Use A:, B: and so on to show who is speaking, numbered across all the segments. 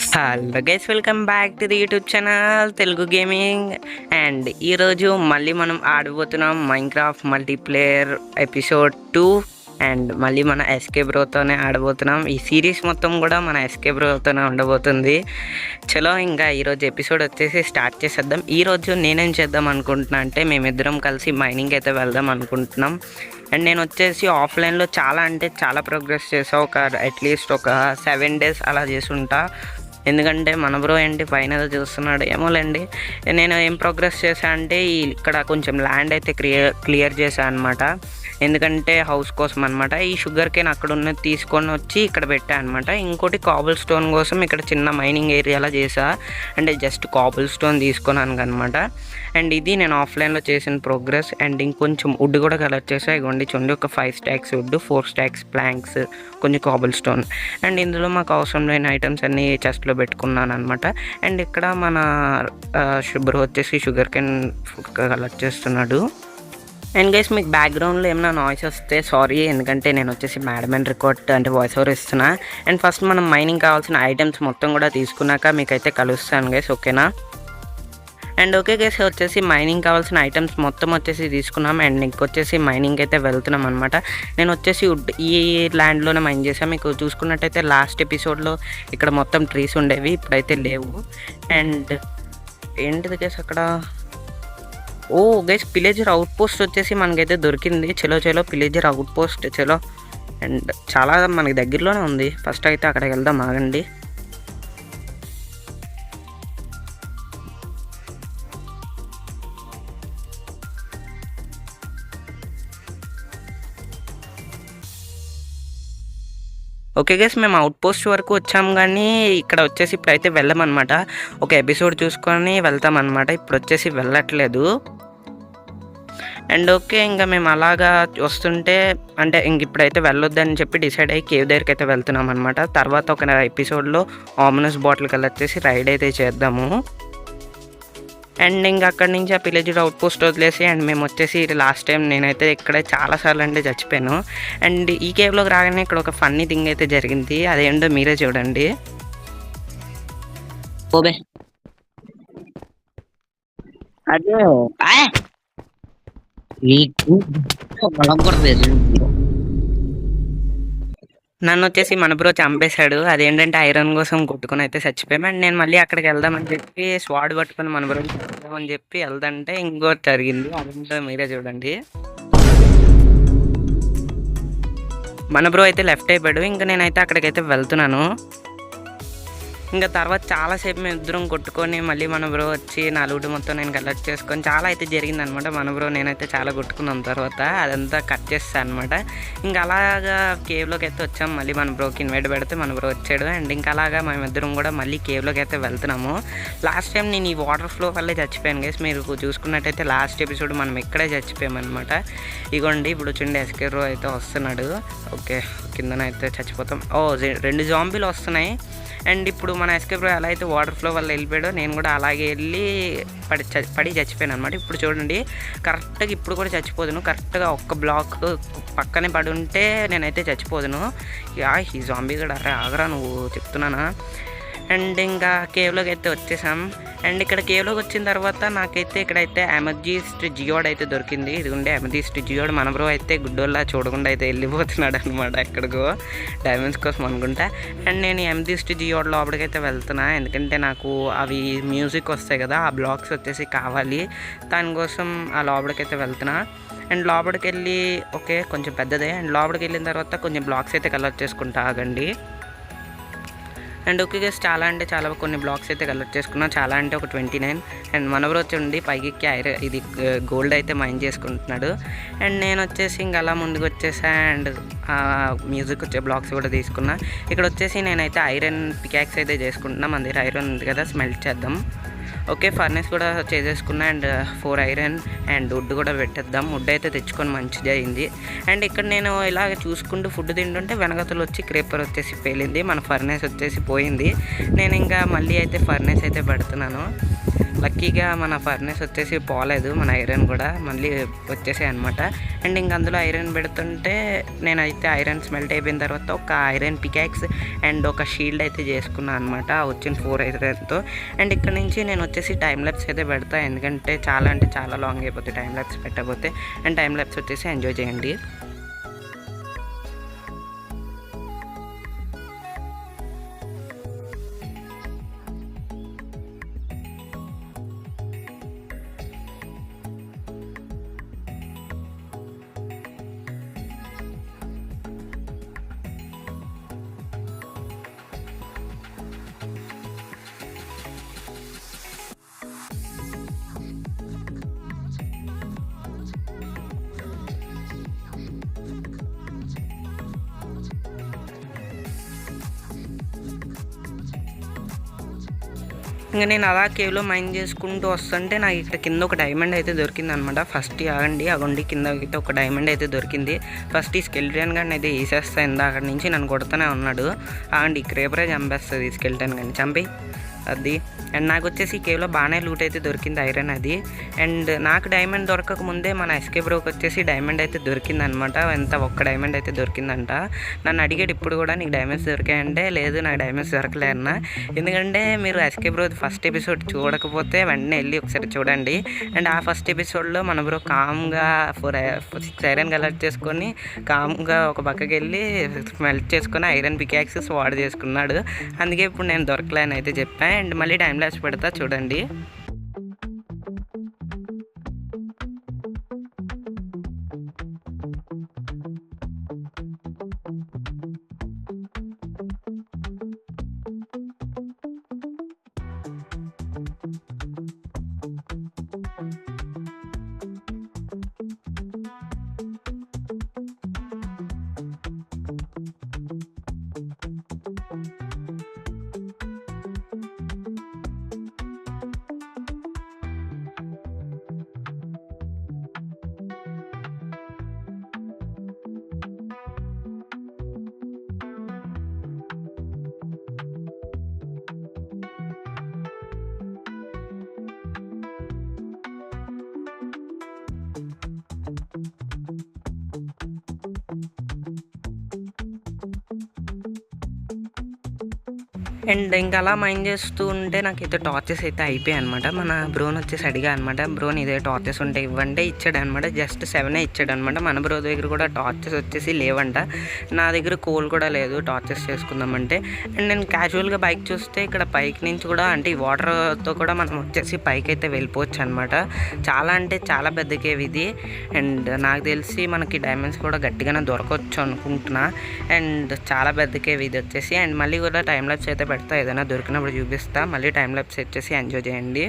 A: Hello guys, welcome back to the YouTube channel Telugu gaming. And ఈరోజు మళ్ళీ మనం ఆడబోతున్నాం Minecraft multiplayer episode 2. And మళ్ళీ మన ఎస్కే బ్రోతోనే ఆడబోతున్నాం. ఈ సిరీస్ మొత్తం కూడా మన ఎస్కే బ్రోతోనే ఉండబోతుంది. చలో ఇంకా ఈరోజు ఎపిసోడ్ వచ్చేసి స్టార్ట్ చేసేద్దాం. ఈరోజు నేనేం చేద్దాం అనుకుంటున్నా అంటే మేమిద్దరం కలిసి మైనింగ్ అయితే వెళ్దాం అనుకుంటున్నాం. అండ్ నేను వచ్చేసి ఆఫ్లైన్లో చాలా ప్రోగ్రెస్ చేసా. అట్లీస్ట్ ఒక 7 days అలా చేసుంటా. ఎందుకంటే మన బ్రో ఏంటి పైన చూస్తున్నాడు ఏమోలేండి. నేను ఏం ప్రోగ్రెస్ చేశా అంటే ఇక్కడ కొంచెం ల్యాండ్ అయితే క్లియర్ చేశాను అనమాట. ఎందుకంటే హౌస్ కోసం అనమాట. ఈ షుగర్ కేన్ అక్కడ ఉన్నది తీసుకొని వచ్చి ఇక్కడ పెట్టా అనమాట. ఇంకోటి కాబుల్ స్టోన్ కోసం ఇక్కడ చిన్న మైనింగ్ ఏరియాలో చేసా. అంటే జస్ట్ కాబుల్ స్టోన్ తీసుకున్నాను అనమాట. అండ్ ఇది నేను ఆఫ్లైన్లో చేసిన ప్రోగ్రెస్. అండ్ ఇంకొంచెం వుడ్ కూడా కలెక్ట్ చేసా. ఇగోండి చూడండి, ఒక 5 stacks వుడ్, 4 stacks ప్లాంక్స్, కొంచెం కాబుల్ స్టోన్. అండ్ ఇందులో మాకు అవసరం లేని ఐటమ్స్ అన్నీ చెస్ట్లో పెట్టుకున్నాను అనమాట. అండ్ ఇక్కడ మన బ్రో వచ్చేసి షుగర్ కేన్ కలెక్ట్ చేస్తున్నాడు. అండ్ గైస్, మీకు బ్యాక్గ్రౌండ్లో ఏమైనా నాయిస్ వస్తే సారీ, ఎందుకంటే నేను వచ్చేసి మేడమని రికార్డ్ అంటే వాయిస్ ఓవర్ ఇస్తున్నా. అండ్ ఫస్ట్ మనం మైనింగ్ కావాల్సిన ఐటమ్స్ మొత్తం కూడా తీసుకున్నాక మీకైతే కలుస్తాను గైస్, ఓకేనా? అండ్ ఓకే గైస్, వచ్చేసి మైనింగ్ కావాల్సిన ఐటమ్స్ మొత్తం వచ్చేసి తీసుకున్నాం. అండ్ ఇంకొచ్చేసి మైనింగ్ అయితే వెళ్తున్నాం అనమాట. నేను వచ్చేసి ఈ ల్యాండ్లోనే మైన్ చేసాను. మీకు చూసుకున్నట్టయితే లాస్ట్ ఎపిసోడ్లో ఇక్కడ మొత్తం ట్రీస్ ఉండేవి, ఇప్పుడైతే లేవు. అండ్ ఏంటిది గైస్ అక్కడ, ఓ గైస్, పిలేజర్ అవుట్ పోస్ట్ వచ్చేసి మనకైతే దొరికింది. చలో పిలేజర్ అవుట్ పోస్ట్ చలో. అండ్ చాలా మనకి దగ్గరలోనే ఉంది. ఫస్ట్ అయితే అక్కడికి వెళ్దాం, ఆగండి. ఓకే గైస్, మేము అవుట్ పోస్ట్ వరకు వచ్చాము, కానీ ఇక్కడ వచ్చేసి ఇప్పుడైతే వెళ్ళమన్నమాట. ఒక ఎపిసోడ్ చూసుకొని వెళ్తామన్నమాట. ఇప్పుడు వచ్చేసి వెళ్ళట్లేదు. అండ్ ఓకే, ఇంకా మేము అలాగా వస్తుంటే అంటే ఇప్పుడైతే వెళ్ళొద్దని చెప్పి డిసైడ్ అయ్యి కేవ్ దగ్గరికి అయితే వెళ్తున్నాం అనమాట. తర్వాత ఒక ఎపిసోడ్లో ఆమినస్ బాటిల్ కలెక్ట్ చేసి రైడ్ అయితే చేద్దాము. అండ్ ఇంకా అక్కడి నుంచి ఆ పిలేజర్ అవుట్ పోస్ట్ వదిలేసి అండ్ మేము వచ్చేసి లాస్ట్ టైం నేనైతే ఇక్కడ చాలాసార్లు అంటే చచ్చిపోయాను. అండ్ ఈ కేవ్లోకి రాగానే ఇక్కడ ఒక ఫన్నీ థింగ్ అయితే జరిగింది. అదేంటో మీరే చూడండి. ఓబే అదే నన్ను వచ్చేసి మన బ్రో చంపేశాడు. అదేంటంటే ఐరన్ కోసం కొట్టుకుని అయితే చచ్చిపోయాం. అండ్ నేను మళ్ళీ అక్కడికి వెళ్దామని చెప్పి స్వాడ్ పట్టుకుని మన బ్రో అని చెప్పి వెళ్దంటే ఇంకోటి జరిగింది. అదేంటో మీరే చూడండి. మన బ్రో అయితే లెఫ్ట్ అయిపోయాడు. ఇంకా నేనైతే అక్కడికైతే వెళ్తున్నాను. ఇంకా తర్వాత చాలాసేపు మేము ఇద్దరం కొట్టుకొని మళ్ళీ మన బ్రో వచ్చి నా లూటు మొత్తం నేను కలెక్ట్ చేసుకొని చాలా అయితే జరిగిందనమాట. మన బ్రో నేనైతే చాలా కొట్టుకున్నాం. తర్వాత అదంతా కట్ చేస్తాను అనమాట. ఇంకా అలాగా కేవ్లోకి అయితే వచ్చాం. మళ్ళీ మన బ్రోకి ఇన్వైట్ పెడితే మన బ్రో వచ్చాడు. అండ్ ఇంకా అలాగా మేమిద్దరం కూడా మళ్ళీ కేవ్లోకి అయితే వెళ్తున్నాము. లాస్ట్ టైం నేను ఈ వాటర్ ఫ్లో వల్లే చచ్చిపోయాను గైస్. మీరు చూసుకున్నట్టయితే లాస్ట్ ఎపిసోడ్ మనం ఇక్కడే చచ్చిపోయామన్నమాట. ఇగోండి ఇప్పుడు చూడండి, ఎస్కే బ్రో అయితే వస్తున్నాడు. ఓకే, కిందనైతే చచ్చిపోతాం. 2 జాంబీలు వస్తున్నాయి. అండ్ ఇప్పుడు మన ఎస్కే బ్రో ఎలా అయితే వాటర్ ఫ్లో వల్ల వెళ్ళిపోయాడో నేను కూడా అలాగే వెళ్ళి పడి చచ్చిపోయాను అనమాట. ఇప్పుడు చూడండి, కరెక్ట్గా ఇప్పుడు కూడా చచ్చిపోదును. కరెక్ట్గా ఒక్క బ్లాక్ పక్కనే పడి ఉంటే నేనైతే చచ్చిపోదును. ఈ జాంబీ కూడా అరే ఆగరా నువ్వు, చెప్తున్నానా. అండ్ ఇంకా కేవ్లోకి అయితే వచ్చేసాం. అండ్ ఇక్కడ కేవ్లోకి వచ్చిన తర్వాత నాకైతే ఇక్కడైతే అమెథిస్ట్ జియోడ్ అయితే దొరికింది. ఇదిగోండి అమెథిస్ట్ జియోడ్. మన బ్రో అయితే గుడ్డోల్లా చూడకుండా అయితే వెళ్ళిపోతున్నాడు అనమాట ఎక్కడికో డైమండ్స్ కోసం అనుకుంటా. అండ్ నేను ఈ అమెథిస్ట్ జియోడ్ లోపలికైతే వెళ్తున్నా. ఎందుకంటే నాకు అవి మ్యూజిక్ వస్తాయి కదా, ఆ బ్లాక్స్ వచ్చేసి కావాలి. దానికోసం ఆ లోపలికైతే వెళ్తున్నా. అండ్ లోపలికి వెళ్ళి ఓకే కొంచెం పెద్దదే. అండ్ లోపలికి వెళ్ళిన తర్వాత కొంచెం బ్లాక్స్ అయితే కలెక్ట్ చేసుకుంటా, ఆగండి. అండ్ ఓకే గైస్, చాలా కొన్ని బ్లాక్స్ అయితే కలెక్ట్ చేసుకున్నాం. చాలా అంటే ఒక 29. అండ్ మన బ్రో వచ్చి పైకి ఇది గోల్డ్ అయితే మైన్ చేసుకుంటున్నాడు. అండ్ నేను వచ్చేసి ఇంకా అలా ముందుకు వచ్చేసా. అండ్ మ్యూజిక్ వచ్చే బ్లాక్స్ కూడా తీసుకున్నా. ఇక్కడ వచ్చేసి నేనైతే ఐరన్ పికాక్స్ అయితే చేసుకుంటున్నా. మన దగ్గర ఐరన్ ఉంది కదా, స్మెల్ట్ చేద్దాం. ఓకే, ఫర్నెస్ కూడా చేసేసుకున్నా. అండ్ 4 ఐరన్ అండ్ వుడ్ కూడా పెట్టేద్దాం. వుడ్ అయితే తెచ్చుకొని మంచిగా అయింది. అండ్ ఇక్కడ నేను ఇలాగ చూసుకుంటూ ఫుడ్ తింటుంటే వెనకతలు వచ్చి క్రేపర్ వచ్చేసి పేలింది. మన ఫర్నెస్ వచ్చేసి పోయింది. నేను ఇంకా మళ్ళీ అయితే ఫర్నెస్ అయితే పెడుతున్నాను. లక్కీగా మన ఫర్నేస్ వచ్చేసి పోలేదు, మన ఐరన్ కూడా మళ్ళీ వచ్చేసాయి అనమాట. అండ్ ఇంక అందులో ఐరన్ పెడుతుంటే నేనైతే ఐరన్ స్మెల్ట్ అయిపోయిన తర్వాత ఒక ఐరన్ పికాక్స్ అండ్ ఒక షీల్డ్ అయితే చేసుకున్నాను అనమాట వచ్చిన 4 ఐరన్తో. అండ్ ఇక్కడ నుంచి నేను వచ్చేసి టైం ల్యాప్స్ అయితే పెడతా, ఎందుకంటే చాలా లాంగ్ అయిపోతుంది టైం ల్యాప్స్ పెట్టకపోతే. అండ్ టైం ల్యాప్స్ వచ్చేసి ఎంజాయ్ చేయండి. ఇంకా నేను అలా కేవ్లో మైన్ చేసుకుంటూ వస్తుంటే నాకు ఇక్కడ కింద ఒక డైమండ్ అయితే దొరికింది అనమాట. ఫస్ట్ అగండి కింద అయితే ఒక డైమండ్ అయితే దొరికింది. ఫస్ట్ ఈ స్కెల్టన్ గాని అయితే వేసేస్తా, అక్కడి నుంచి నన్ను కొడుతూనే ఉన్నాడు. ఈ క్రేపరే చంపేస్తుంది ఈ స్కెల్టన్ గాని, చంపి అది. అండ్ నాకు వచ్చేసి కేవలం బాగానే లూట్ అయితే దొరికింది ఐరన్ అది. అండ్ నాకు డైమండ్ దొరకక ముందే మన ఎస్కే బ్రోకి వచ్చేసి డైమండ్ అయితే దొరికిందనమాట. ఒక్క డైమండ్ అయితే దొరికిందంట. నన్ను అడిగాడు ఇప్పుడు కూడా నీకు డైమండ్స్ దొరికాయంటే లేదు నాకు డైమండ్స్ దొరకలే అన్న. ఎందుకంటే మీరు ఎస్కే బ్రో ఫస్ట్ ఎపిసోడ్ చూడకపోతే వెంటనే వెళ్ళి ఒకసారి చూడండి. అండ్ ఆ ఫస్ట్ ఎపిసోడ్లో మన బ్రో కామ్గా 6 ఐరన్ కలెక్ట్ చేసుకొని కామ్గా ఒక పక్కకి వెళ్ళి మెల్ట్ చేసుకొని ఐరన్ పికాక్సెస్ వాడు చేసుకున్నాడు. అందుకే ఇప్పుడు నేను దొరకలేని అయితే చెప్పాను. అండ్ మళ్ళీ టైం ల్యాప్స్ పెడతా చూడండి. అండ్ ఇంకా అలా మైండ్ చేస్తూ ఉంటే నాకైతే టార్చెస్ అయితే అయిపోయాయి అనమాట. మన బ్రోన్ వచ్చేసి అడిగా అనమాట, బ్రోన్ ఇదే టార్చెస్ ఉంటే ఇవ్వంటే ఇచ్చాడు అనమాట. జస్ట్ 7 ఇచ్చాడు అనమాట. మన బ్రో దగ్గర కూడా టార్చెస్ వచ్చేసి లేవంట. నా దగ్గర కోల్ కూడా లేదు టార్చెస్ చేసుకుందామంటే. అండ్ నేను క్యాజువల్గా బైక్ చూస్తే ఇక్కడ పైకి నుంచి కూడా అంటే ఈ వాటర్తో కూడా మనం వచ్చేసి పైకి అయితే వెళ్ళిపోవచ్చు అనమాట. చాలా పెద్ద కేవ్ ఇది. అండ్ నాకు తెలిసి మనకి డైమండ్స్ కూడా గట్టిగానే దొరకవచ్చు అనుకుంటున్నా. అండ్ చాలా పెద్ద కేవ్ ఇది వచ్చేసి. అండ్ మళ్ళీ కూడా టైం ల్యాప్స్ అయితే పెడతా, ఏదైనా దొరికినప్పుడు చూపిస్తా. మళ్ళీ టైం ల్యాప్స్ వచ్చేసి ఎంజాయ్ చేయండి.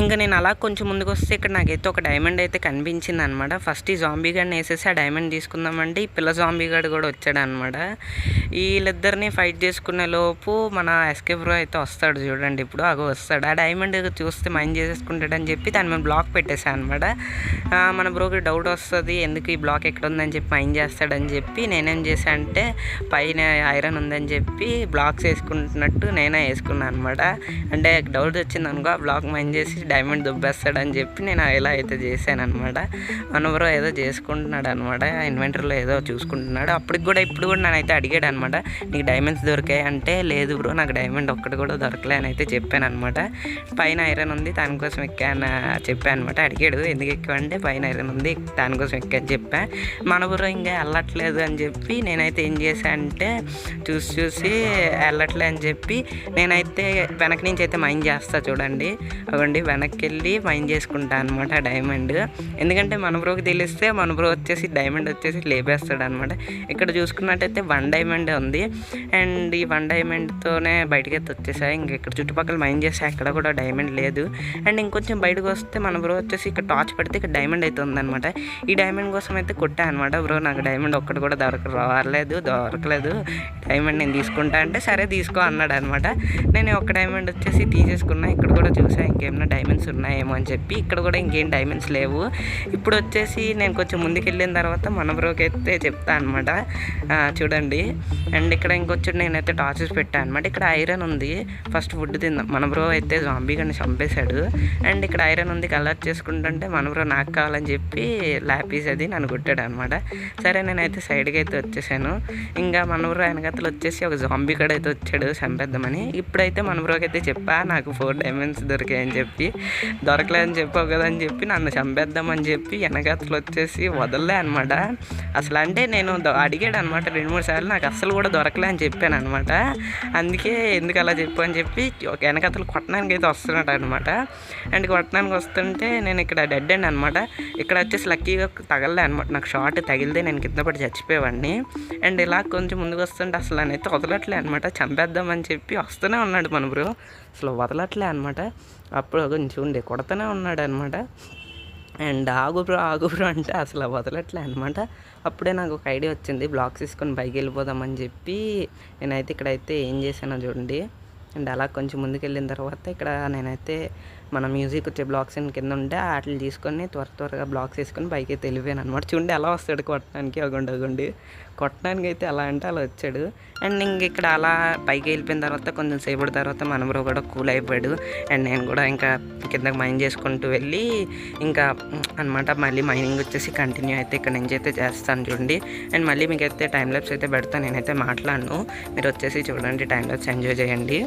A: ఇంకా నేను అలా కొంచెం ముందుకు వస్తే ఇక్కడ నాకైతే ఒక డైమండ్ అయితే కనిపించింది అనమాట. ఫస్ట్ ఈ జాంబీ గాడిని వేసేసి ఆ డైమండ్ తీసుకుందామంటే ఈ పిల్ల జాంబీ గాడు కూడా వచ్చాడు అనమాట. వీళ్ళిద్దరిని ఫైట్ చేసుకునే లోపు మన ఎస్కే బ్రో అయితే వస్తాడు చూడండి. ఇప్పుడు వస్తాడు. ఆ డైమండ్ చూస్తే మైండ్ చేసేసుకుంటాడని చెప్పి దాని మీద బ్లాక్ పెట్టేశాను అనమాట. మన బ్రోకి డౌట్ వస్తుంది ఎందుకు ఈ బ్లాక్ ఎక్కడ ఉందని చెప్పి మైండ్ చేస్తాడని చెప్పి నేనేం చేశాను అంటే పైన ఐరన్ ఉందని చెప్పి బ్లాక్స్ వేసుకుంటున్నట్టు నేనే వేసుకున్నాను అనమాట. అంటే డౌట్ వచ్చింది అనుకో ఆ బ్లాక్ మైండ్ చేసి డైమండ్ దుబ్బేస్తాడని చెప్పి నేను ఇలా అయితే చేశాను అనమాట. మన బ్రో ఏదో చేసుకుంటున్నాడు అనమాట, ఇన్వెంటరీలో ఏదో చూసుకుంటున్నాడు. ఇప్పుడు కూడా నేనైతే అడిగాడు అనమాట, నీకు డైమండ్స్ దొరికాయి అంటే లేదు బ్రో నాకు డైమండ్ ఒక్కటి కూడా దొరకలే అని అయితే చెప్పాను అనమాట. పైన ఐరన్ ఉంది దానికోసం ఎక్కాను చెప్పాను అనమాట. అడిగాడు ఎందుకు ఎక్కావంటే పైన ఐరన్ ఉంది దానికోసం ఎక్కాను చెప్పా. మన బ్రో ఇంకా వెళ్ళట్లేదు అని చెప్పి నేనైతే ఏం చేశాను అంటే చూసి వెళ్ళట్లే అని చెప్పి నేనైతే వెనక నుంచి అయితే మైండ్ చేస్తా చూడండి. అవ్వండి వెనక్కి వెళ్ళి మైండ్ చేసుకుంటాను అనమాట డైమండ్. ఎందుకంటే మన బ్రోకి తెలిస్తే మన బ్రో వచ్చేసి డైమండ్ వచ్చేసి లేపేస్తాడు అనమాట. ఇక్కడ చూసుకున్నట్టయితే 1 డైమండ్ ఉంది. అండ్ ఈ 1 డైమండ్తోనే బయటకి అయితే వచ్చేసాయి. ఇంక ఇక్కడ చుట్టుపక్కల మైండ్ చేస్తే అక్కడ కూడా డైమండ్ లేదు. అండ్ ఇంకొంచెం బయటకు వస్తే మన బ్రో వచ్చేసి ఇక్కడ టార్చ్ పెడితే ఇక్కడ డైమండ్ అయితే ఉందన్నమాట. ఈ డైమండ్ కోసం అయితే కొట్టా అనమాట. బ్రో నాకు డైమండ్ ఒక్కటి కూడా దొరకలేదు డైమండ్ నేను తీసుకుంటా అంటే సరే తీసుకో అన్నాడు అనమాట. నేను ఒక డైమండ్ వచ్చేసి తీసేసుకున్నా. ఇక్కడ కూడా చూసా ఇంకేమన్నా డైమండ్ డైమండ్స్ ఉన్నాయేమో అని చెప్పి. ఇక్కడ కూడా ఇంకేం డైమండ్స్ లేవు. ఇప్పుడు వచ్చేసి నేను కొంచెం ముందుకు వెళ్ళిన తర్వాత మన బ్రోకి అయితే చెప్తాను అనమాట. చూడండి. అండ్ ఇక్కడ ఇంకొచ్చి నేనైతే టార్చెస్ పెట్టాను అనమాట. ఇక్కడ ఐరన్ ఉంది. ఫస్ట్ ఫుడ్ తిందాం. మన బ్రో అయితే జాంబీ గన్ని చంపేశాడు. అండ్ ఇక్కడ ఐరన్ ఉంది, కలర్ చేసుకుంటుంటే మన బ్రో నాకు కావాలని చెప్పి ల్యాపీస్ అది నన్ను కొట్టాడు అనమాట. సరే నేనైతే సైడ్కి అయితే వచ్చేసాను. ఇంకా మన బ్రో వెనకతలు వచ్చేసి ఒక జాంబీ కూడా అయితే వచ్చాడు చంపేద్దామని. ఇప్పుడైతే మన బ్రోకి అయితే చెప్పా నాకు 4 డైమండ్స్ దొరికాయని చెప్పి. దొరకలేదని చెప్పావు కదా అని చెప్పి నన్ను చంపేద్దామని చెప్పి వెనకతలు వచ్చేసి వదలలే అనమాట. అసలు అంటే నేను అడిగాడు అనమాట 2-3 సార్లు, నాకు అస్సలు కూడా దొరకలే అని చెప్పాను అనమాట. అందుకే ఎందుకు అలా చెప్పు అని చెప్పి ఒక వెనకతలు కొట్టడానికి అయితే వస్తున్నాడు అనమాట. అండ్ కొట్టడానికి వస్తుంటే నేను ఇక్కడ డెడ్ ఎండ్ అనమాట. ఇక్కడ వచ్చేసి లక్కీగా తగలలే అనమాట. నాకు షార్ట్ తగిలితే నేను కింద పడి చచ్చిపోయేవాడిని. అండ్ ఇలా కొంచెం ముందుకు వస్తుంటే అసలు నేనైతే వదలట్లే అనమాట. చంపేద్దామని చెప్పి వస్తూనే ఉన్నాడు మన బ్రో, అసలు వదలట్లే అనమాట. అప్పుడు కొంచెం ఉండే కొడుతూనే ఉన్నాడు అనమాట. అండ్ ఆగు బ్రో అంటే అసలు వదలట్లే అనమాట. అప్పుడే నాకు ఒక ఐడియా వచ్చింది, బ్లాక్స్ తీసుకొని పైకి వెళ్ళిపోదామని చెప్పి నేనైతే ఇక్కడైతే ఏం చేశానో చూడండి. అండ్ అలా కొంచెం ముందుకు వెళ్ళిన తర్వాత ఇక్కడ నేనైతే మన మ్యూజిక్ వచ్చే బ్లాక్స్ కింద ఉంటే వాటిని తీసుకొని త్వరగా బ్లాక్స్ వేసుకొని పైకి అయితే వెళ్ళిపోయాను అనమాట. చూడండి ఎలా వస్తాడు కొట్టడానికి, అగొండి కొట్టడానికి అయితే అలా అంటే అలా వచ్చాడు. అండ్ ఇంక ఇక్కడ అలా పైకి వెళ్ళిపోయిన తర్వాత కొంచెం సేపటి తర్వాత మన బ్రో కూడా కూల్ అయిపోయాడు. అండ్ నేను కూడా ఇంకా కిందకి మైన్ చేసుకుంటూ వెళ్ళి ఇంకా అనమాట మళ్ళీ మైనింగ్ వచ్చేసి కంటిన్యూ అయితే ఇక్కడ నుంచి అయితే చేస్తాను చూడండి. అండ్ మళ్ళీ మీకు అయితే టైం ల్యాప్స్ అయితే పెడతాను, నేనైతే మాట్లాడను, మీరు వచ్చేసి చూడండి, టైం ల్యాప్స్ ఎంజాయ్ చేయండి.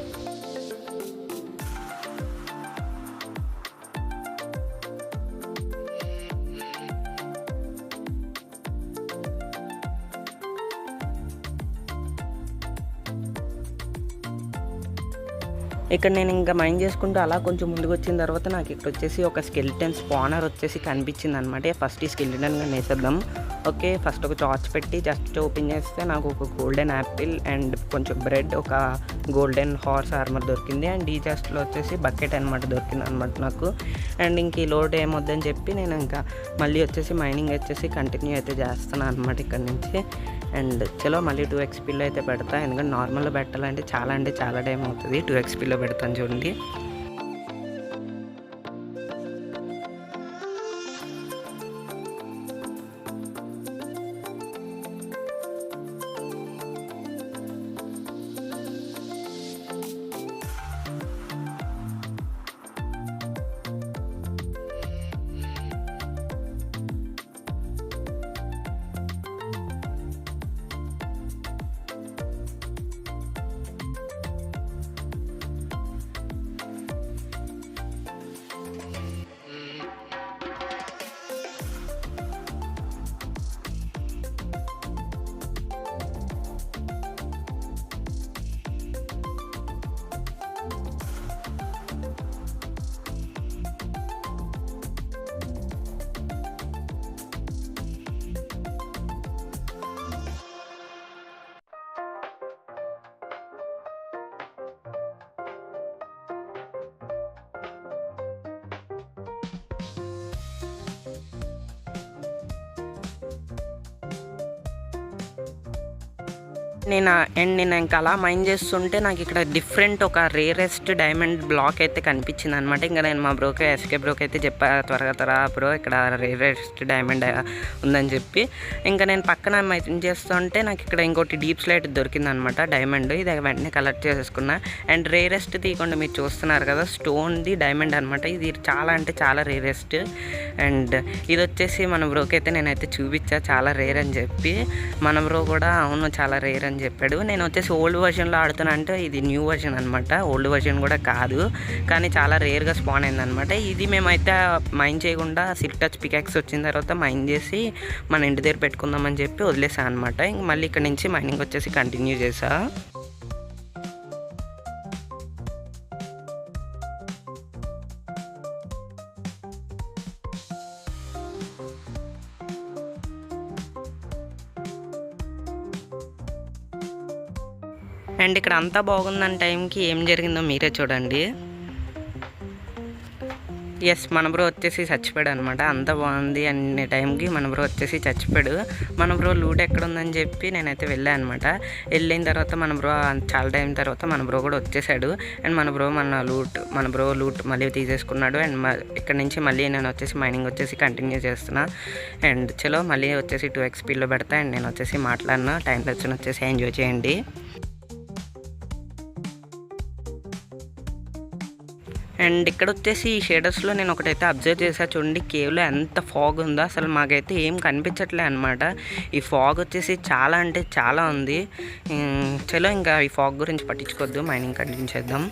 A: ఇక్కడ నేను ఇంకా మైండ్ చేసుకుంటూ అలా కొంచెం ముందుకు వచ్చిన తర్వాత నాకు ఇక్కడ వచ్చేసి ఒక స్కెలిటన్ స్పానర్ వచ్చేసి కనిపించింది అనమాట. ఫస్ట్ ఈ స్కెలిటన్గా వేసేద్దాం. ఓకే, ఫస్ట్ ఒక టార్చ్ పెట్టి జస్ట్ ఓపెన్ చేస్తే నాకు ఒక గోల్డెన్ యాపిల్ అండ్ కొంచెం బ్రెడ్, ఒక గోల్డెన్ హార్స్ ఆర్మర్ దొరికింది. అండ్ ఈ చెస్ట్లో వచ్చేసి బకెట్ అనమాట దొరికింది అనమాట నాకు. అండ్ ఇంక ఈ లోడ్ ఏమొద్దని చెప్పి నేను ఇంకా మళ్ళీ వచ్చేసి మైనింగ్ వచ్చేసి కంటిన్యూ అయితే చేస్తున్నాను అనమాట ఇక్కడ నుంచి. అండ్ చలో మళ్ళీ 2 XPలో అయితే పెడతా, ఎందుకంటే నార్మల్గా పెట్టాలంటే చాలా టైం అవుతుంది. 2 XPలో పెడతాను చూడండి. నేను ఇంకా అలా మైండ్ చేస్తుంటే నాకు ఇక్కడ డిఫరెంట్ ఒక రేరెస్ట్ డైమండ్ బ్లాక్ అయితే కనిపించింది అనమాట. ఇంకా నేను మా బ్రోకి ఎస్కే బ్రోకి అయితే చెప్పా, త్వరగా బ్రో ఇక్కడ రేరెస్ట్ డైమండ్ ఉందని చెప్పి. ఇంకా నేను పక్కన మైండ్ చేస్తుంటే నాకు ఇక్కడ ఇంకోటి డీప్ స్లైట్ దొరికింది అనమాట, డైమండ్. ఇది వెంటనే కలెక్ట్ చేసేసుకున్నా. అండ్ రేరెస్ట్ తీయకుండా మీరు చూస్తున్నారు కదా, స్టోన్ది డైమండ్ అనమాట. ఇది చాలా రేరెస్ట్. అండ్ ఇది వచ్చేసి మన బ్రోకి అయితే నేనైతే చూపించా చాలా రేర్ అని చెప్పి. మన బ్రో కూడా అవును చాలా రేర్ అని చెప్పాడు. నేను వచ్చేసి ఓల్డ్ వర్షన్లో ఆడుతున్నా అంటే ఇది న్యూ వర్షన్ అనమాట, ఓల్డ్ వర్షన్ కూడా కాదు, కానీ చాలా రేర్గా స్పాన్ అయిందనమాట. ఇది మేమైతే మైన్ చేయకుండా సిల్క్ టచ్ పికాక్స్ వచ్చిన తర్వాత మైన్ చేసి మన ఇంటి దగ్గర పెట్టుకుందామని చెప్పి వదిలేసాను అనమాట. ఇంక మళ్ళీ ఇక్కడ నుంచి మైనింగ్ వచ్చేసి కంటిన్యూ చేసా. అండ్ ఇక్కడ అంతా బాగుందని టైంకి ఏం జరిగిందో మీరే చూడండి. ఎస్, మన బ్రో వచ్చేసి చచ్చిపోయాడు అనమాట. అంత బాగుంది అనే టైంకి మన బ్రో వచ్చేసి చచ్చిపోయాడు. మన బ్రో లూట్ ఎక్కడ ఉందని చెప్పి నేనైతే వెళ్ళాను అనమాట. వెళ్ళిన తర్వాత మన బ్రో చాలా టైం తర్వాత మన బ్రో కూడా వచ్చేసాడు. అండ్ మన బ్రో లూట్ మళ్ళీ తీసేసుకున్నాడు. అండ్ ఇక్కడ నుంచి మళ్ళీ నేను వచ్చేసి మైనింగ్ వచ్చేసి కంటిన్యూ చేస్తున్నా. అండ్ చలో మళ్ళీ వచ్చేసి 2x స్పీడ్లో పెడతా. అండ్ నేను వచ్చేసి మాట్లాడినా. టైం వచ్చేసి ఎంజాయ్ చేయండి. అండ్ ఇక్కడ వచ్చేసి ఈ షేడర్స్లో నేను ఒకటైతే అబ్జర్వ్ చేసా. చూడండి, కేవ్లో ఎంత ఫాగ్ ఉందో. అసలు మాకైతే ఏం కనిపించట్లే అనమాట. ఈ ఫాగ్ వచ్చేసి చాలా అంటే చాలా ఉంది. చలో ఇంకా ఈ ఫాగ్ గురించి పట్టించుకోవద్దు, మైనింగ్ కంటిన్యూ చేద్దాం.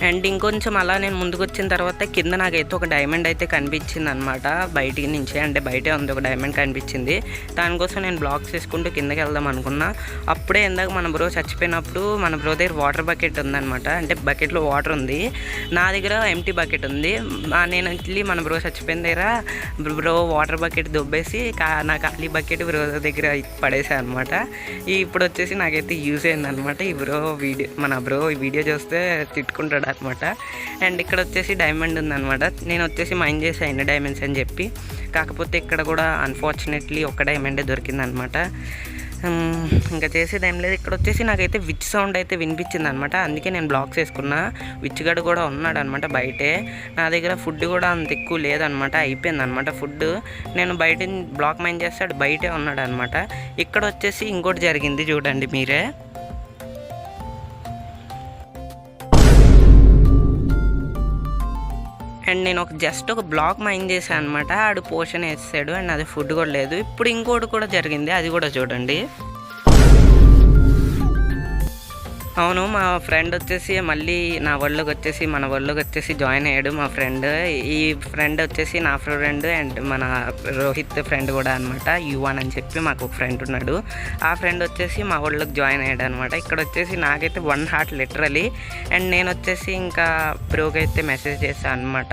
A: అండ్ ఇంకొంచెం అలా నేను ముందుకు వచ్చిన తర్వాత కింద నాకైతే ఒక డైమండ్ అయితే కనిపించింది అనమాట. బయటికి నుంచి అంటే బయటే ఉంది ఒక డైమండ్ కనిపించింది. దానికోసం నేను బ్లాక్స్ వేసుకుంటూ కిందకి వెళ్దాం అనుకున్నా. అప్పుడే ఇందాక మన బ్రో చచ్చిపోయినప్పుడు మన బ్రో దగ్గర వాటర్ బకెట్ ఉందన్నమాట. అంటే బకెట్లో వాటర్ ఉంది, నా దగ్గర ఎంటీ బకెట్ ఉంది. నేను వెళ్ళి మన బ్రో చచ్చిపోయిన దగ్గర బ్రో వాటర్ బకెట్ దుబ్బేసి నా ఖాళీ బకెట్ బ్రో దగ్గర పడేసాను అనమాట. ఇప్పుడు వచ్చేసి నాకైతే యూజ్ అయిందనమాట. మన బ్రో ఈ వీడియో చూస్తే తిట్టుకుంటాడు అనమాట. అండ్ ఇక్కడ వచ్చేసి డైమండ్ ఉందన్నమాట. నేను వచ్చేసి మైండ్ చేసా ఎన్ని డైమండ్స్ అని చెప్పి. కాకపోతే ఇక్కడ కూడా అన్ఫార్చునేట్లీ ఒక డైమండే దొరికిందనమాట. ఇంకా చేసేది ఏం లేదు. ఇక్కడ వచ్చేసి నాకైతే విచ్ సౌండ్ అయితే వినిపించింది అనమాట. అందుకే నేను బ్లాక్స్ వేసుకున్నా. విచ్ గడు కూడా ఉన్నాడు అనమాట బయటే. నా దగ్గర ఫుడ్ కూడా అంత ఎక్కువ లేదనమాట, అయిపోయింది అనమాట ఫుడ్. నేను బయట బ్లాక్ మైండ్ చేస్తాడు, బయటే ఉన్నాడు అనమాట. ఇక్కడ వచ్చేసి ఇంకోటి జరిగింది చూడండి మీరే. అండ్ నేను జస్ట్ ఒక బ్లాక్ మైండ్ చేశాను అనమాట. ఆడు పోషన్ వేసాడు అండ్ అది ఫుడ్ కూడా లేదు. ఇప్పుడు ఇంకోటి కూడా జరిగింది, అది కూడా చూడండి. అవును, మా ఫ్రెండ్ వచ్చేసి మళ్ళీ నా వరల్డ్లోకి వచ్చేసి మన వరల్డ్లోకి వచ్చేసి జాయిన్ అయ్యాడు మా ఫ్రెండ్. ఈ ఫ్రెండ్ వచ్చేసి నా ఫ్రెండ్ అండ్ మన రోహిత్ ఫ్రెండ్ కూడా అనమాట. యువన్ అని చెప్పి మాకు ఒక ఫ్రెండ్ ఉన్నాడు. ఆ ఫ్రెండ్ వచ్చేసి మా వరల్డ్లోకి జాయిన్ అయ్యాడు అనమాట. ఇక్కడ వచ్చేసి నాకైతే 1 హార్ట్ లిటరలీ. అండ్ నేను వచ్చేసి ఇంకా బ్రోకి అయితే మెసేజ్ చేశాను అనమాట.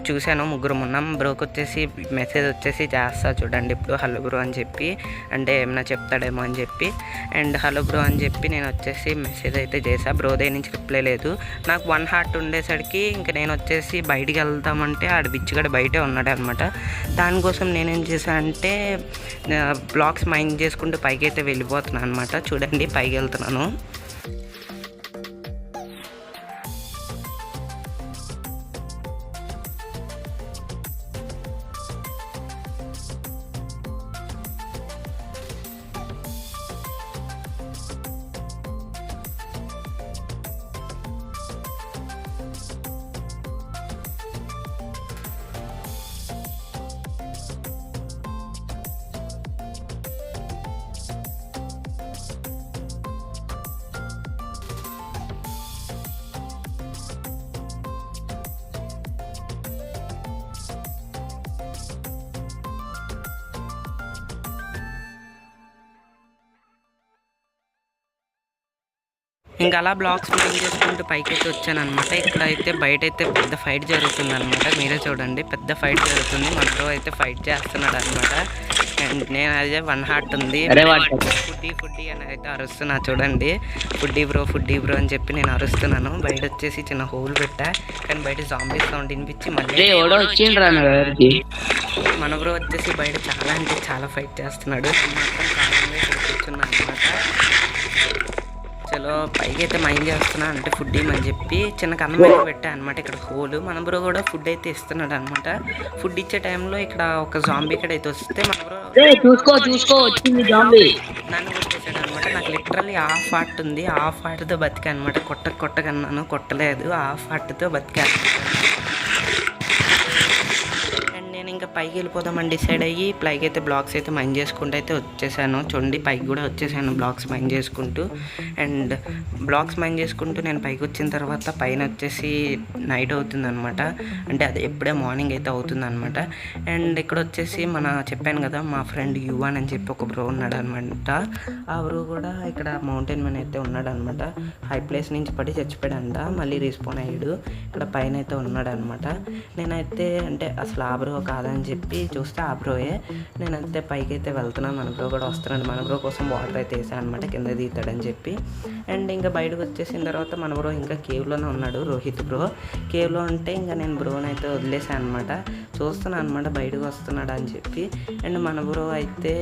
A: చూశాను ముగ్గురు ఉన్నాం. బ్రోకి వచ్చేసి మెసేజ్ వచ్చేసి చేస్తా చూడండి ఇప్పుడు, హలో బ్రో అని చెప్పి, అంటే ఏమైనా చెప్తాడేమో అని చెప్పి. అండ్ హలో బ్రో అని చెప్పి నేను వచ్చేసి మెసేజ్ అయితే చేసా. బ్రో దగ్గర నుంచి రిప్లై లేదు. నాకు 1 హార్ట్ ఉండేసరికి ఇంకా నేను వచ్చేసి బయటికి వెళ్తామంటే ఆడ బిచ్చిగడ బయటే ఉన్నాడు అనమాట. దానికోసం నేనేం చేశాను అంటే బ్లాక్స్ మైండ్ చేసుకుంటూ పైకి అయితే వెళ్ళిపోతున్నాను అనమాట. చూడండి పైకి వెళ్తున్నాను. ఇంకా అలా బ్లాక్స్ మైండ్ చేసుకుంటూ పైకి అయితే వచ్చాను అనమాట. ఇక్కడైతే బయట అయితే పెద్ద ఫైట్ జరుగుతుంది అనమాట. మీరే చూడండి, పెద్ద ఫైట్ జరుగుతుంది. మన బ్రో అయితే ఫైట్ చేస్తున్నాడు అనమాట. అండ్ నేను అదే 1 హార్ట్ ఉంది ఫుడ్డీ అని అయితే అరుస్తున్నా చూడండి. ఫుడ్డీ బ్రో అని చెప్పి నేను అరుస్తున్నాను. బయట వచ్చేసి చిన్న హోల్ పెట్టా, కానీ బయట జాంబీ సౌండ్ వినిపించి మళ్ళీ మన బ్రో వచ్చేసి బయట చాలా అంటే చాలా ఫైట్ చేస్తున్నాడు. మాత్రం కాలంగా ఇక్కడ కూర్చున్నా అనమాట. చలో పైకి అయితే మైండ్ చేస్తున్నా, అంటే ఫుడ్ ఇమ్మని చెప్పి చిన్న కన్నం అయితే పెట్టా అనమాట. ఇక్కడ హోల్ మన బ్రో కూడా ఫుడ్ అయితే ఇస్తున్నాడు అనమాట. ఫుడ్ ఇచ్చే టైంలో ఇక్కడ ఒక జాంబీ ఇక్కడ అయితే వస్తే మన బ్రో నన్ను కొట్టేసాడు అనమాట. నాకు లిటరల్లీ హాఫ్ హార్ట్ ఉంది, హాఫ్ హార్ట్తో బతికా అనమాట. కొట్టకన్నాను, కొట్టలేదు, హాఫ్ హార్ట్తో బతికా. ఇంకా పైకి వెళ్ళిపోదామని డిసైడ్ అయ్యి పైకి అయితే బ్లాక్స్ అయితే మైండ్ చేసుకుంటూ అయితే వచ్చేసాను. చూడండి పైకి కూడా వచ్చేసాను బ్లాక్స్ మైండ్ చేసుకుంటూ. అండ్ బ్లాక్స్ మైండ్ చేసుకుంటూ నేను పైకి వచ్చిన తర్వాత పైన వచ్చేసి నైట్ అవుతుంది అనమాట. అంటే అది ఎప్పుడే మార్నింగ్ అయితే అవుతుంది అనమాట. అండ్ ఇక్కడ వచ్చేసి చెప్పాను కదా మా ఫ్రెండ్ యువన్ అని చెప్పి ఒక బ్రో ఉన్నాడు అనమాట. ఆ బ్రో కూడా ఇక్కడ మౌంటైన్ మ్యాన్ అయితే ఉన్నాడు అనమాట. హై ప్లేస్ నుంచి పడి చచ్చిపోయాడంట, మళ్ళీ రీస్పాన్ అయ్యాడు. ఇక్కడ పైన అయితే ఉన్నాడు అనమాట. నేనైతే అంటే అసలు ఆ బ్రో కాదని చెప్పి చూస్తే ఆ బ్రోయే. నేనైతే పైకి అయితే వెళ్తున్నాను, మన బ్రో కూడా వస్తున్నాడు. మన బ్రో కోసం వాటర్ అయితే వేసాను అనమాట, కింద దిగుతాడని చెప్పి. అండ్ ఇంకా బయటకు వచ్చేసిన తర్వాత మన బ్రో ఇంకా కేవ్లోనే ఉన్నాడు, రోహిత్ బ్రో కేవ్లో ఉంటే ఇంకా నేను బ్రోని అయితే వదిలేసాను అనమాట. చూస్తున్నాను అనమాట బయటకు వస్తున్నాడు అని చెప్పి. అండ్ మన బ్రో అయితే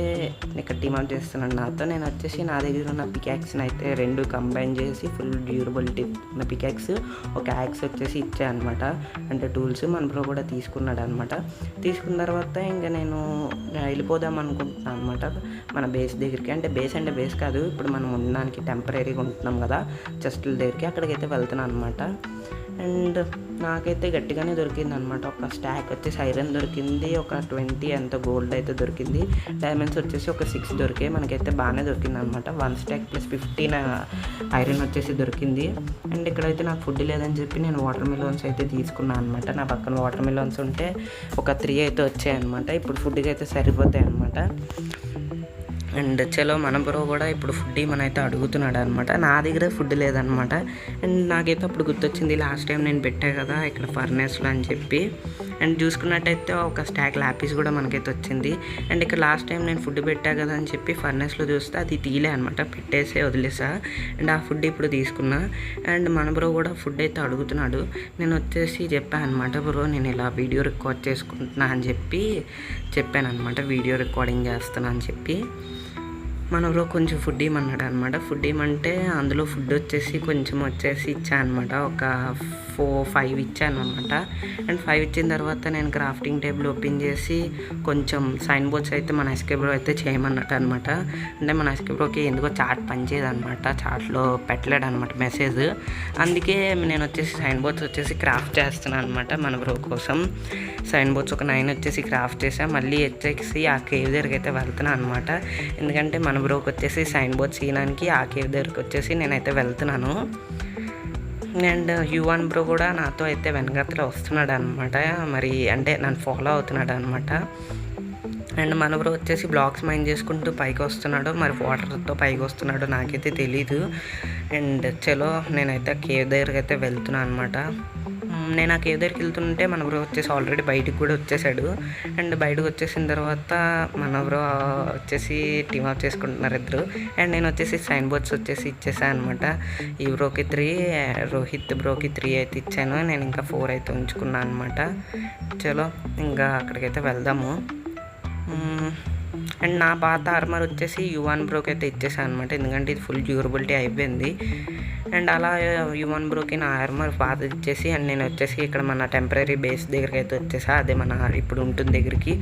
A: ఇక్కడ టీమౌట్ చేస్తున్నాడు నాతో. నేను వచ్చేసి నా దగ్గర ఉన్న పికాక్స్ని అయితే 2 కంబైన్ చేసి ఫుల్ డ్యూరబిలిటీ ఉన్న పికాక్స్, ఒక యాక్స్ వచ్చేసి ఇచ్చాను అనమాట. అంటే టూల్స్ మన బ్రో కూడా తీసుకున్నాడు అనమాట. తీసుకున్న తర్వాత ఇంకా నేను వెళ్ళిపోదాం అనుకుంటున్నాను అనమాట మన బేస్ దగ్గరికి. అంటే బేస్ కాదు, ఇప్పుడు మనం ఉండడానికి టెంపరీగా ఉంటున్నాం కదా చెస్ట్ల దగ్గరికి, అక్కడికైతే వెళ్తున్నాను అనమాట. అండ్ నాకైతే గట్టిగానే దొరికింది అనమాట. ఒక స్టాక్ వచ్చేసి ఐరన్ దొరికింది, ఒక 20 ఎంత గోల్డ్ అయితే దొరికింది. డైమండ్స్ వచ్చేసి ఒక 6 దొరికాయి. మనకైతే బాగానే దొరికింది అనమాట. 1 స్టాక్ ప్లస్ 15 ఐరన్ వచ్చేసి దొరికింది. అండ్ ఇక్కడైతే నాకు ఫుడ్ లేదని చెప్పి నేను వాటర్ మిలోన్స్ అయితే తీసుకున్నాను అనమాట. నా పక్కన వాటర్ మిలోన్స్ ఉంటే ఒక 3 అయితే వచ్చాయి అనమాట. ఇప్పుడు ఫుడ్కి అయితే సరిపోతాయి అనమాట. అండ్ చలో మన బ్రో కూడా ఇప్పుడు ఫుడ్ మనైతే అడుగుతున్నాడు అనమాట. నా దగ్గర ఫుడ్ లేదనమాట. అండ్ నాకైతే అప్పుడు గుర్తొచ్చింది, లాస్ట్ టైం నేను పెట్టా కదా ఇక్కడ ఫర్నేస్లో అని చెప్పి. అండ్ చూసుకున్నట్టయితే ఒక స్టాక్ ల్యాపీస్ కూడా మనకైతే వచ్చింది. అండ్ ఇక్కడ లాస్ట్ టైం నేను ఫుడ్ పెట్టా కదా అని చెప్పి ఫర్నేస్లో చూస్తే అది తీలే అనమాట, పెట్టేసి వదిలేసా. అండ్ ఆ ఫుడ్ ఇప్పుడు తీసుకున్నా. అండ్ మన బ్రో కూడా ఫుడ్ అయితే అడుగుతున్నాడు. నేను వచ్చేసి చెప్పాను అనమాట, బ్రో నేను ఇలా వీడియో రికార్డ్ చేసుకుంటున్నా అని చెప్పాను అనమాట. వీడియో రికార్డింగ్ చేస్తున్నా అని చెప్పి. మన బ్రో కొంచెం ఫుడ్ ఇమ్మన్నాడు అనమాట. ఫుడ్ ఇమ్మంటే అందులో ఫుడ్ వచ్చేసి కొంచెం వచ్చేసి ఇచ్చాను అనమాట. ఒక 4-5 ఇచ్చాను అనమాట. అండ్ 5 ఇచ్చిన తర్వాత నేను క్రాఫ్టింగ్ టేబుల్ ఓపెన్ చేసి కొంచెం సైన్ బోర్డ్స్ అయితే మన ఎస్కే బ్రో అయితే చేయమన్నట్టు అనమాట. అంటే మన ఎస్కే బ్రోకి ఎందుకో చాట్ పనిచేయదనమాట, చాట్లో పెట్టలేడు అనమాట మెసేజ్. అందుకే నేను వచ్చేసి సైన్ బోర్డ్స్ వచ్చేసి క్రాఫ్ట్ చేస్తున్నాను అనమాట మన బ్రో కోసం. సైన్ బోర్డ్స్ ఒక 9 వచ్చేసి క్రాఫ్ట్ చేసా. మళ్ళీ వచ్చేసి ఆ కేవ్ దగ్గరికి అయితే వెళ్తున్నాను అనమాట. ఎందుకంటే మన బ్రోకి వచ్చేసి సైన్ బోర్డ్స్ తీయడానికి ఆ కేవ్ దగ్గరికి వచ్చేసి నేనైతే వెళ్తున్నాను. అండ్ యువన్ బ్రో కూడా నాతో అయితే వెనకతలో వస్తున్నాడు అనమాట. మరి అంటే నన్ను ఫాలో అవుతున్నాడు అనమాట. అండ్ మన బ్రో వచ్చేసి బ్లాక్స్ మైండ్ చేసుకుంటూ పైకి వస్తున్నాడు. మరి వాటర్తో పైకి వస్తున్నాడు నాకైతే తెలీదు. అండ్ చలో నేనైతే కేవ్ దగ్గరికి అయితే వెళ్తున్నాను అనమాట. నేను ఆ కేవ్ దగ్గరికి వెళ్తుంటే మన బ్రో వచ్చేసి ఆల్రెడీ బయటకు కూడా వచ్చేసాడు. అండ్ బయటకు వచ్చేసిన తర్వాత మన బ్రో వచ్చేసి టీమ్ అప్ చేసుకుంటున్నారు ఇద్దరు. అండ్ నేను వచ్చేసి సైన్ బోర్డ్స్ వచ్చేసి ఇచ్చేసాను అనమాట. ఈ బ్రోకి 3, రోహిత్ బ్రోకి 3 అయితే ఇచ్చాను. నేను ఇంకా 4 అయితే ఉంచుకున్నాను అనమాట. చలో ఇంకా అక్కడికైతే వెళ్దాము. అండ్ నా పాత ఆర్మర్ వచ్చేసి యువన్ బ్రోకి అయితే ఇచ్చేసాను అనమాట. ఎందుకంటే ఇది ఫుల్ డ్యూరబిలిటీ అయిపోయింది. అండ్ అలా యువన్ బ్రోకి నా ఆర్మర్ పాత ఇచ్చేసి అండ్ నేను వచ్చేసి ఇక్కడ మన టెంపరీ బేస్ దగ్గరికి అయితే వచ్చేసా. అదే మన ఇప్పుడు ఉంటుంది దగ్గరికి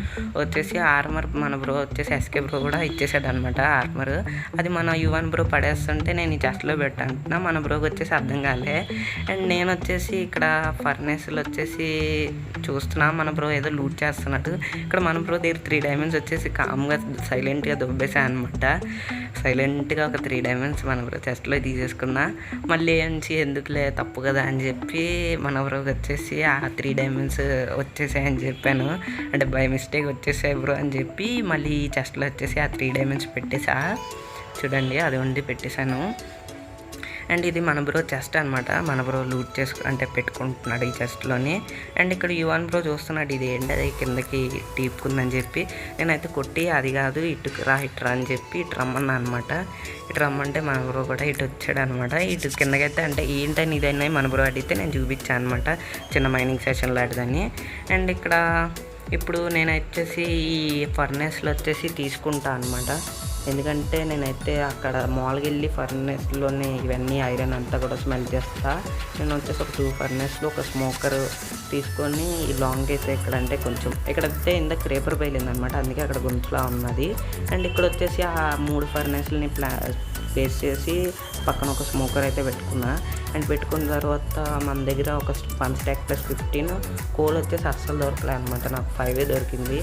A: వచ్చేసి ఆర్మర్ మన బ్రో వచ్చేసి ఎస్కే బ్రో కూడా ఇచ్చేసాడు అనమాట ఆర్మర్. అది మన యువన్ బ్రో పడేస్తుంటే నేను ఈ చెస్ట్లో పెట్టంటున్నా. మన బ్రోకి వచ్చేసి అర్థం కాలే. అండ్ నేను వచ్చేసి ఇక్కడ ఫర్నేస్లో వచ్చేసి చూస్తున్నా మన బ్రో ఏదో లూట్ చేస్తున్నట్టు. ఇక్కడ మన బ్రో దగ్గర 3 డైమండ్స్ వచ్చేసి కామ్గా సైలెంట్గా దుబ్బేసా అనమాట. సైలెంట్గా ఒక 3 డైమండ్స్ మన బ్రో చెస్ట్లో తీసేసుకున్నా. మళ్ళీ ఏంచి ఎందుకులే తప్పు కదా అని చెప్పి మన బ్రోకి వచ్చేసి ఆ 3 డైమండ్స్ వచ్చేసాయని చెప్పాను. అంటే బై మిస్టేక్ వచ్చేసాయి బ్రో అని చెప్పి మళ్ళీ చెస్ట్లో వచ్చేసి ఆ 3 డైమండ్స్ పెట్టేసా. చూడండి అది ఉండి పెట్టేశాను. అండ్ ఇది మన బ్రో చెస్ట్ అనమాట. మన బ్రో లూట్ అంటే పెట్టుకుంటున్నాడు ఈ చెస్ట్లోని. అండ్ ఇక్కడ యువన్ బ్రో చూస్తున్నాడు ఇది ఏంటి అది కిందకి టీపుకుందని చెప్పి నేనైతే కొట్టి అది కాదు ఇటురా అని చెప్పి ఇటు రమ్మన్నా అనమాట. ఇటు రమ్మంటే మన బ్రో కూడా ఇటు వచ్చాడు అనమాట. ఇటు కిందకైతే అంటే ఏంటని ఇదైనా మన బ్రో అడిగితే నేను చూపించాను అనమాట చిన్న మైనింగ్ సెషన్ లాంటిదని. అండ్ ఇక్కడ ఇప్పుడు నేను వచ్చేసి ఈ ఫర్నెస్లో వచ్చేసి తీసుకుంటా అనమాట. ఎందుకంటే నేనైతే అక్కడ మాల్కి వెళ్ళి ఫర్నెస్లోనే ఇవన్నీ ఐరన్ అంతా కూడా స్మెల్ చేస్తా. నేను వచ్చేసి ఒక 2 ఫర్నెస్లో ఒక స్మోకర్ తీసుకొని ఈ లాంగ్ అయితే ఎక్కడంటే కొంచెం ఇక్కడైతే ఇంత క్రేపర్ పేలిందనమాట, అందుకే అక్కడ గుంతులా ఉన్నది. అండ్ ఇక్కడ వచ్చేసి ఆ 3 ఫర్నెస్లని పేస్ట్ చేసి పక్కన ఒక స్మోకర్ అయితే పెట్టుకున్నా. అండ్ పెట్టుకున్న తర్వాత మన దగ్గర ఒక 1 స్టాక్ ప్లస్ 15 కోల్ వచ్చేసి అస్సలు దొరకలే అనమాట. నాకు 5 దొరికింది.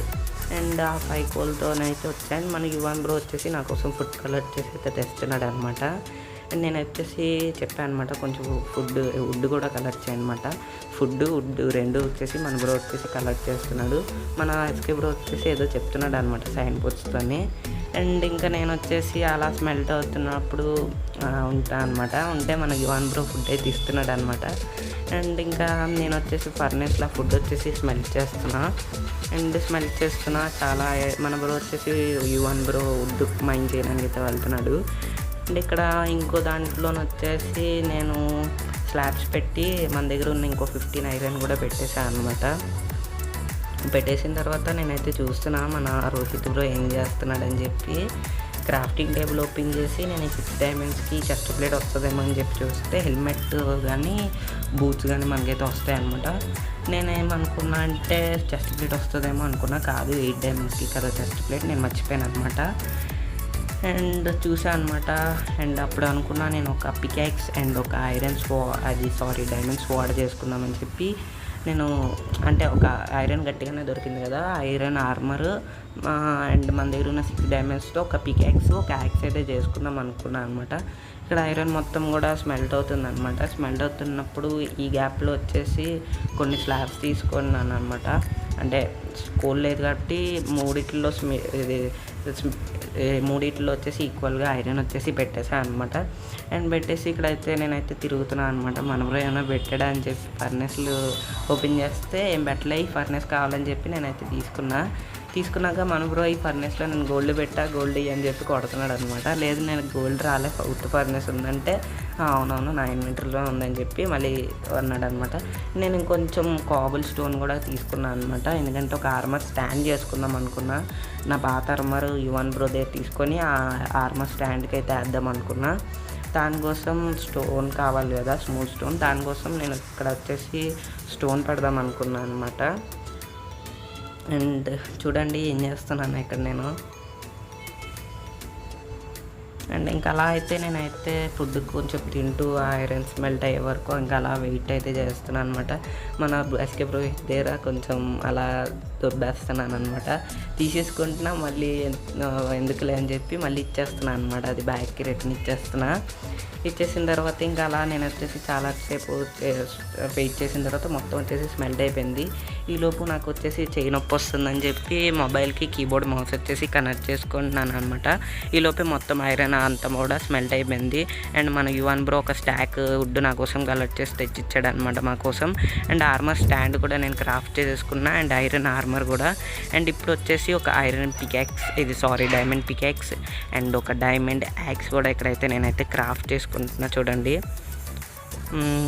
A: అండ్ ఆ 5 కోల్తోనైతే వచ్చాను. మన యువన్ బ్రో వచ్చేసి నా కోసం ఫుడ్ కలెక్ట్ చేసి అయితే తెస్తున్నాడు అనమాట. అండ్ నేను వచ్చేసి చెప్పాను అనమాట కొంచెం వుడ్ కూడా కలెక్ట్ చేయనమాట. వుడ్ 2 వచ్చేసి మన బ్రో వచ్చేసి కలెక్ట్ చేస్తున్నాడు. మన ఎస్కే బ్రో వచ్చేసి ఏదో చెప్తున్నాడు అనమాట సైన్ బోర్డ్స్తోని. అండ్ ఇంకా నేను వచ్చేసి అలా స్మెల్ట్ అవుతున్నప్పుడు ఉంటా అనమాట. ఉంటే మన యువన్ బ్రో ఫుడ్ అయితే ఇస్తున్నాడు అనమాట. అండ్ ఇంకా నేను వచ్చేసి ఫర్నెస్లో ఫుడ్ వచ్చేసి స్మెల్ చేస్తున్నా చాలా. మన బ్రో వచ్చేసి యువన్ బ్రో వుడ్ మైన్ చేయడానికి అయితే వెళ్తున్నాడు. అండ్ ఇక్కడ ఇంకో దాంట్లోనే వచ్చేసి నేను స్లాబ్స్ పెట్టి మన దగ్గర ఉన్న ఇంకో 15 ఐరన్ కూడా పెట్టేశాను అనమాట. పెట్టేసిన తర్వాత నేనైతే చూస్తున్నా మన రోహిత్ బ్రో ఏం చేస్తున్నాడని చెప్పి క్రాఫ్టింగ్ టేబుల్ ఓపెన్ చేసి నేను ఈ 6 డైమండ్స్కి చెస్ట్ ప్లేట్ వస్తుందేమో అని చెప్పి చూస్తే హెల్మెట్ కానీ బూట్స్ కానీ మనకైతే వస్తాయి అనమాట. నేనేమనుకున్నా అంటే చెస్ట్ ప్లేట్ వస్తుందేమో అనుకున్నా, కాదు 8 డైమండ్స్కి కదా చెస్ట్ ప్లేట్, నేను మర్చిపోయాను అనమాట. అండ్ చూసాను అనమాట. అండ్ అప్పుడు అనుకున్నా నేను ఒక పికాక్స్ అండ్ ఒక డైమండ్ స్వాడ్ చేసుకుందామని చెప్పి నేను అంటే ఒక ఐరన్ గట్టిగానే దొరికింది కదా, ఐరన్ ఆర్మర్ అండ్ మన దగ్గర ఉన్న 6 డైమండ్స్తో ఒక పికాక్స్ ఒక యాక్స్ అయితే చేసుకుందాం అనుకున్నాను అనమాట. ఇక్కడ ఐరన్ మొత్తం కూడా స్మెల్ట్ అవుతుంది అనమాట. స్మెల్ట్ అవుతున్నప్పుడు ఈ గ్యాప్లో వచ్చేసి కొన్ని స్లాబ్స్ తీసుకున్నాను అనమాట. అంటే కోల్ లేదు కాబట్టి మూడిట్లో వచ్చేసి ఈక్వల్గా ఐరన్ వచ్చేసి పెట్టేసాను అనమాట. అండ్ పెట్టేసి ఇక్కడైతే నేనైతే తిరుగుతున్నాను అనమాట. మన బ్రో ఏమైనా పెట్టాడా అని చెప్పి ఫర్నెస్లు ఓపెన్ చేస్తే ఏం పెట్టలే, ఈ ఫర్నెస్ కావాలని చెప్పి నేనైతే తీసుకున్నాక మన బ్రో ఈ ఫర్నెస్లో నేను గోల్డ్ అని చెప్పి కొడుతున్నాడు అనమాట. లేదు నేను గోల్డ్ రాలే, ఫర్నెస్ ఉందంటే అవునవును నా ఇన్వెంటరీలో ఉందని చెప్పి మళ్ళీ అన్నాడు అనమాట. నేను ఇంకొంచెం కాబుల్ స్టోన్ కూడా తీసుకున్నాను అనమాట. ఎందుకంటే ఒక ఆర్మర్ స్టాండ్ చేసుకుందాం అనుకున్నా. నా పాత ఆర్మర్ యువన్ బ్రో దగ్గర తీసుకొని ఆ ఆర్మర్ స్టాండ్కి అయితే వేద్దాం అనుకున్నా. దానికోసం స్టోన్ కావాలి కదా, స్మూత్ స్టోన్. దానికోసం నేను ఇక్కడ వచ్చేసి స్టోన్ పెడదాం అనుకున్నాను అనమాట. అండ్ చూడండి ఏం చేస్తున్నాను ఇక్కడ నేను. అండ్ ఇంకా అలా అయితే నేనైతే ఫుడ్ కొంచెం తింటూ ఐరన్ స్మెల్ట్ అయ్యే వరకు ఇంకా అలా వెయిట్ అయితే చేస్తున్నాను అనమాట. మన ఎస్కే బ్రో దగ్గర కొంచెం అలా దొబ్బేస్తున్నాను అనమాట. తీసేసుకుంటున్నా మళ్ళీ ఎందుకులే అని చెప్పి మళ్ళీ ఇచ్చేస్తున్నాను అనమాట. అది బ్యాగ్కి రిటర్న్ ఇచ్చేసిన తర్వాత ఇంకా అలా నేను వచ్చేసి చాలాసేపు వెయిట్ చేసిన తర్వాత మొత్తం వచ్చేసి స్మెల్ట్ అయిపోయింది. ఈలోపు నాకు వచ్చేసి చెయ్యి నొప్పి వస్తుందని చెప్పి మొబైల్కి కీబోర్డ్ మౌస్ వచ్చేసి కనెక్ట్ చేసుకుంటున్నాను అనమాట. ఈలోపే మొత్తం ఐరన్ అంతా కూడా స్మెల్ట్ అయిపోయింది. అండ్ మన యువన్ బ్రో ఒక స్టాక్ వుడ్ నా కోసం కలెక్ట్ చేసి తెచ్చిచ్చాడు అనమాట మా కోసం. అండ్ ఆర్మర్ స్టాండ్ కూడా నేను క్రాఫ్ట్ చేసుకున్నా అండ్ ఐరన్ ఆర్మర్ కూడా. అండ్ ఇప్పుడు వచ్చేసి ఒక iron peacocks diamond peacocks and ఒక డైమండ్ యాక్స్ కూడా ఇక్కడైతే నేనైతే క్రాఫ్ట్ చేసుకుంటున్నా. చూడండి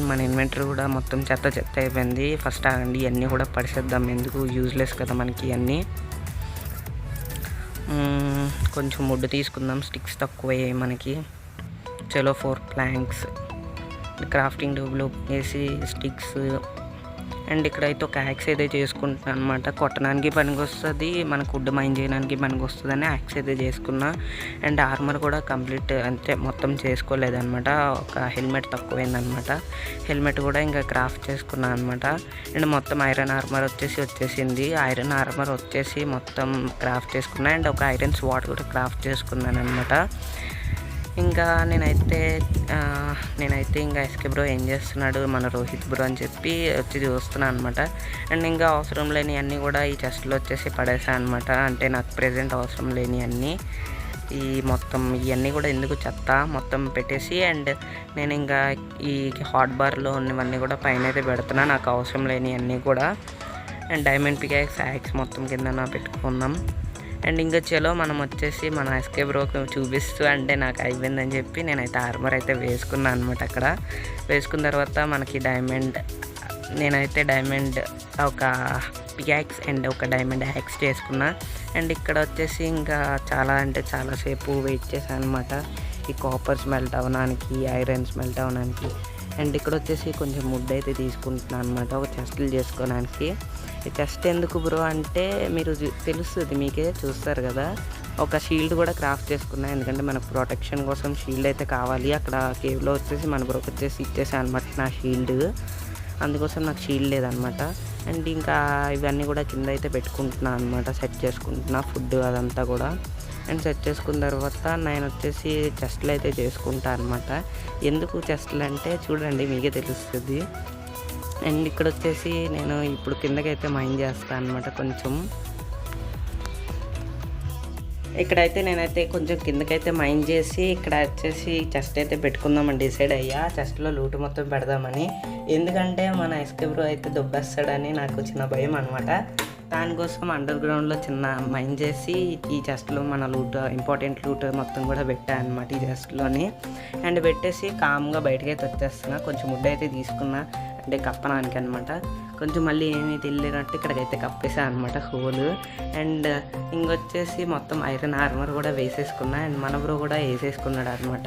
A: మన ఇన్వెంటరీ కూడా మొత్తం చెత్త అయిపోయింది. ఫస్ట్ ఆగండి ఇవన్నీ కూడా పడిసేద్దాం, ఎందుకు యూజ్లెస్ కదా మనకి ఇవన్నీ. కొంచెం వుడ్ తీసుకుందాం, స్టిక్స్ తక్కువ అయ్యాయి మనకి. చలో 4 ప్లాంక్స్ క్రాఫ్టింగ్ టేబుల్ వేసి స్టిక్స్. అండ్ ఇక్కడైతే ఒక యాక్స్ అయితే చేసుకుంటున్నాను అనమాట. కొట్టడానికి పనికి వస్తుంది, మనకు వుడ్ మైన్ చేయడానికి పనికి వస్తుందని యాక్స్ అయితే చేసుకున్నా. అండ్ ఆర్మర్ కూడా కంప్లీట్ అంటే మొత్తం చేసుకోలేదన్నమాట. ఒక హెల్మెట్ తక్కువైందనమాట. హెల్మెట్ కూడా ఇంకా క్రాఫ్ట్ చేసుకున్నాను అనమాట. అండ్ మొత్తం ఐరన్ ఆర్మర్ వచ్చేసింది. ఐరన్ ఆర్మర్ వచ్చేసి మొత్తం క్రాఫ్ట్ చేసుకున్నా. అండ్ ఒక ఐరన్ స్వాడ్ కూడా క్రాఫ్ట్ చేసుకున్నాను అనమాట. ఇంకా నేనైతే ఇంకా ఎస్కే బ్రో ఏం చేస్తున్నాడు మన రోహిత్ బ్రో అని చెప్పి వచ్చి చూస్తున్నాను అనమాట. అండ్ ఇంకా అవసరం లేని అన్నీ కూడా ఈ చెస్ట్లో వచ్చేసి పడేసాను అనమాట. అంటే నాకు ప్రెజెంట్ అవసరం లేని అన్నీ ఈ మొత్తం ఇవన్నీ కూడా ఎందుకు చెత్త మొత్తం పెట్టేసి, అండ్ నేను ఇంకా ఈ హాట్ బార్లో ఉన్నవన్నీ కూడా పైన అయితే పెడుతున్నా, నాకు అవసరం లేని అన్నీ కూడా. అండ్ డైమండ్ పికాక్స్ యాక్స్ మొత్తం కింద పెట్టుకుందాం. అండ్ ఇంకా చలో మనం వచ్చేసి మన ఎస్కే బ్రోకి చూపిస్తూ, అంటే నాకు అయిపోయిందని చెప్పి నేనైతే ఆర్మర్ అయితే వేసుకున్నాను అనమాట. అక్కడ వేసుకున్న తర్వాత మనకి నేనైతే డైమండ్ ఒక పికాక్స్ అండ్ ఒక డైమండ్ యాక్స్ చేసుకున్నా. అండ్ ఇక్కడ వచ్చేసి ఇంకా చాలాసేపు వెయిట్ చేశాను అనమాట, ఈ కాపర్స్ మెల్ట్ అవ్వడానికి, ఐరన్స్ మెల్ట్ అవ్వడానికి. అండ్ ఇక్కడ వచ్చేసి కొంచెం వుడ్ అయితే తీసుకుంటున్నాను అనమాట, ఒక చెస్ట్లు చేసుకోవడానికి. ఈ చెస్ట్ ఎందుకు బ్రో అంటే మీరు తెలుస్తుంది, మీకే చూస్తారు కదా. ఒక షీల్డ్ కూడా క్రాఫ్ట్ చేసుకున్నా, ఎందుకంటే మనకు ప్రొటెక్షన్ కోసం షీల్డ్ అయితే కావాలి. అక్కడ కేవ్లో వచ్చేసి మన బ్రోకి వచ్చేసి ఇచ్చేసాను అనమాట నా షీల్డ్, అందుకోసం నాకు షీల్డ్ లేదనమాట. అండ్ ఇంకా ఇవన్నీ కూడా కింద అయితే పెట్టుకుంటున్నాను అనమాట, సెట్ చేసుకుంటున్నా ఫుడ్ అదంతా కూడా. అండ్ సెట్ చేసుకున్న తర్వాత నేను వచ్చేసి చెస్ట్లు అయితే చేసుకుంటాను అనమాట. ఎందుకు చెస్ట్లు అంటే చూడండి మీకే తెలుస్తుంది. అండ్ ఇక్కడ వచ్చేసి నేను ఇప్పుడు కిందకైతే మైన్ చేస్తాను అనమాట కొంచెం. ఇక్కడైతే నేనైతే కొంచెం కిందకైతే మైన్ చేసి ఇక్కడ వచ్చేసి చెస్ట్ అయితే పెట్టుకుందామని డిసైడ్ అయ్యా. చెస్ట్లో లూటు మొత్తం పెడదామని, ఎందుకంటే మన ఎస్కే బ్రో అయితే దొబ్బేస్తాడని నాకు చిన్న భయం అనమాట. దానికోసం అండర్ గ్రౌండ్లో చిన్న మైన్ చేసి ఈ చెస్ట్లో మన ఇంపార్టెంట్ లూట్ మొత్తం కూడా పెట్టాను అనమాట ఈ చెస్ట్లోని. అండ్ పెట్టేసి కామ్గా బయటకైతే వచ్చేస్తున్నా. కొంచెం వుడ్ అయితే తీసుకున్నా, అంటే కప్పడానికి అనమాట. కొంచెం మళ్ళీ ఏమీ తెలియనట్టు ఇక్కడికైతే కప్పేసాను అనమాట హోల్. అండ్ ఇంకొచ్చేసి మొత్తం ఐరన్ ఆర్మర్ కూడా వేసేసుకున్నా, అండ్ మన బ్రో కూడా వేసేసుకున్నాడు అనమాట.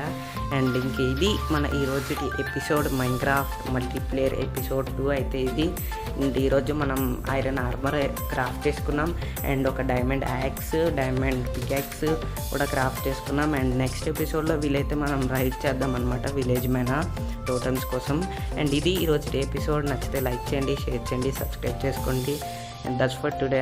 A: అండ్ ఇంక ఇది మన ఈరోజు ఎపిసోడ్, మైన్క్రాఫ్ట్ మల్టీప్లేయర్ ఎపిసోడ్ 2 అయితే ఇది. అండ్ ఈరోజు మనం ఐరన్ ఆర్మర్ క్రాఫ్ట్ చేసుకున్నాం, అండ్ ఒక డైమండ్ యాక్స్, డైమండ్ పికాక్స్ కూడా క్రాఫ్ట్ చేసుకున్నాం. అండ్ నెక్స్ట్ ఎపిసోడ్లో వీలైతే మనం రైడ్ చేద్దాం అనమాట విలేజ్ మైన టోటమ్స్ కోసం. అండ్ ఇది ఈరోజు ఎపిసోడ్. నచ్చితే లైక్ చేయండి, షేర్ చేయండి, సబ్స్క్రైబ్ చేసుకోండి. And that's for today.